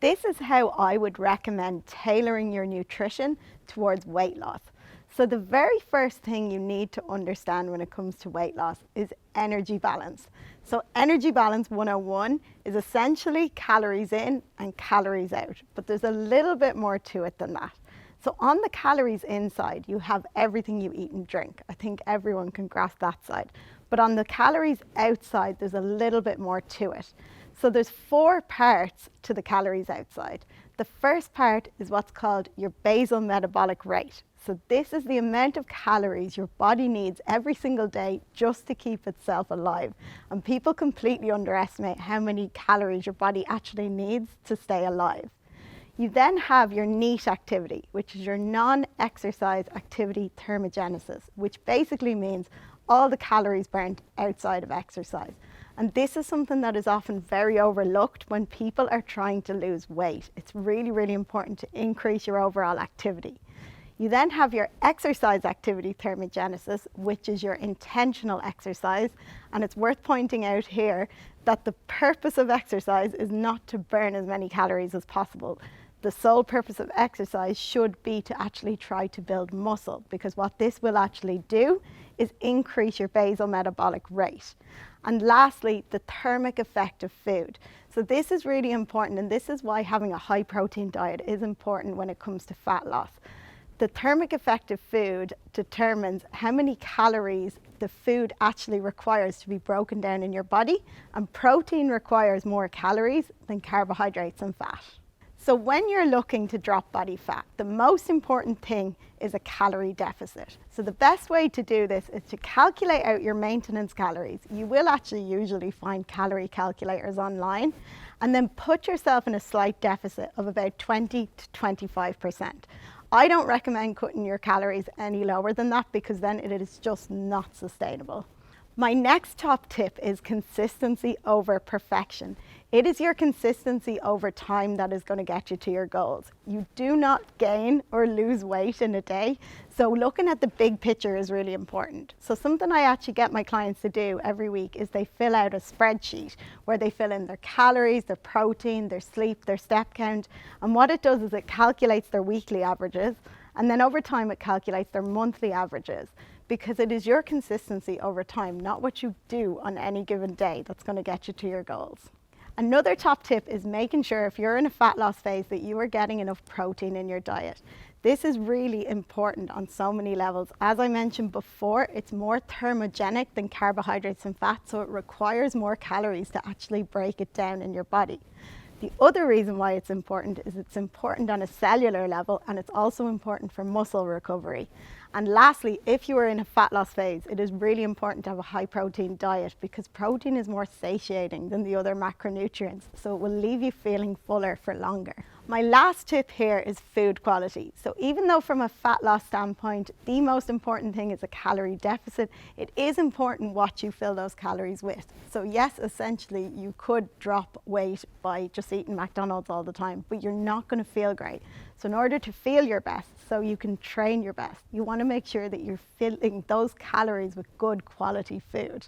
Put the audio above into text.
This is how I would recommend tailoring your nutrition towards weight loss. So the very first thing you need to understand when it comes to weight loss is energy balance. So energy balance 101 is essentially calories in and calories out, but there's a little bit more to it than that. So on the calories inside, you have everything you eat and drink. I think everyone can grasp that side. But on the calories outside, there's a little bit more to it. So there's 4 parts to the calories outside. The first part is what's called your basal metabolic rate. So this is the amount of calories your body needs every single day just to keep itself alive. And people completely underestimate how many calories your body actually needs to stay alive. You then have your NEAT activity, which is your non-exercise activity thermogenesis, which basically means all the calories burnt outside of exercise. And this is something that is often very overlooked when people are trying to lose weight. It's really, really important to increase your overall activity. You then have your exercise activity thermogenesis, which is your intentional exercise. And it's worth pointing out here that the purpose of exercise is not to burn as many calories as possible. The sole purpose of exercise should be to actually try to build muscle, because what this will actually do is increase your basal metabolic rate. And lastly, the thermic effect of food. So this is really important, and this is why having a high protein diet is important when it comes to fat loss. The thermic effect of food determines how many calories the food actually requires to be broken down in your body, and protein requires more calories than carbohydrates and fat. So when you're looking to drop body fat, the most important thing is a calorie deficit. So the best way to do this is to calculate out your maintenance calories. You will actually usually find calorie calculators online, and then put yourself in a slight deficit of about 20 to 25%. I don't recommend cutting your calories any lower than that, because then it is just not sustainable. My next top tip is consistency over perfection. It is your consistency over time that is going to get you to your goals. You do not gain or lose weight in a day, so looking at the big picture is really important. So something I actually get my clients to do every week is they fill out a spreadsheet where they fill in their calories, their protein, their sleep, their step count, and what it does is it calculates their weekly averages, and then over time it calculates their monthly averages, because it is your consistency over time, not what you do on any given day, that's going to get you to your goals. Another top tip is making sure if you're in a fat loss phase that you are getting enough protein in your diet. This is really important on so many levels. As I mentioned before, it's more thermogenic than carbohydrates and fat, so it requires more calories to actually break it down in your body. The other reason why it's important is it's important on a cellular level, and it's also important for muscle recovery. And lastly, if you are in a fat loss phase, it is really important to have a high protein diet, because protein is more satiating than the other macronutrients, so it will leave you feeling fuller for longer. My last tip here is food quality. So even though from a fat loss standpoint, the most important thing is a calorie deficit, it is important what you fill those calories with. So yes, essentially you could drop weight by just eating McDonald's all the time, but you're not going to feel great. So in order to feel your best, so you can train your best, you want to make sure that you're filling those calories with good quality food.